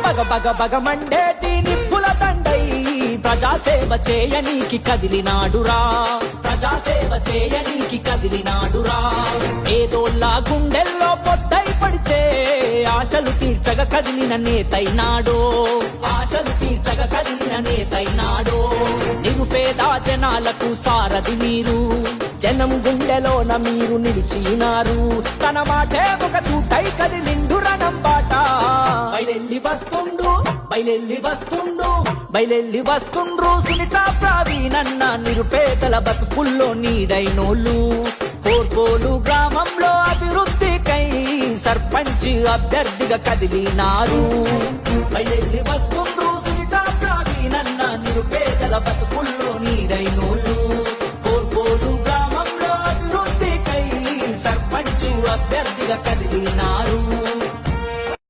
బగ బగ బగ మండేటి నిప్పుల దండై ప్రజాసేవ చేయనీకి కదిలినాడురా, ప్రజాసేవ చేయనీకి కదిలినాడురా. ఏదోల్లా గుండెల్లో పొద్దై పడిచే ఆశలు తీర్చగ కదిలిన నేతైనాడో, ఆశలు తీర్చగ కదిలిన నేతైనాడో. నిరుపేద జనాలకు సారథి మీరు, జనం గుండెలోన మీరు నిలిచినారు. తన మాటే ఒక తూటై కదిలిండు రణం బాట. బయలెల్లి వస్తుండు, బయలెల్లి వస్తుండు, బయలెల్లి వస్తుండ్రు సునీత ప్రవీణన్న నిరుపేదల బతుకుల్లో నీడైనోళ్ళు. కోర్పోలు గ్రామంలో అభివృద్ధికై సర్పంచ్ అభ్యర్థిగా కదిలినారు. బయలెల్లి వస్తుండ్రు సునీత ప్రవీణన్న నిరుపేదల బతుకుల్లో నీడైనోళ్ళు. కోర్పోలు గ్రామంలో అభివృద్ధికై సర్పంచ్ అభ్యర్థిగా కదిలినారు.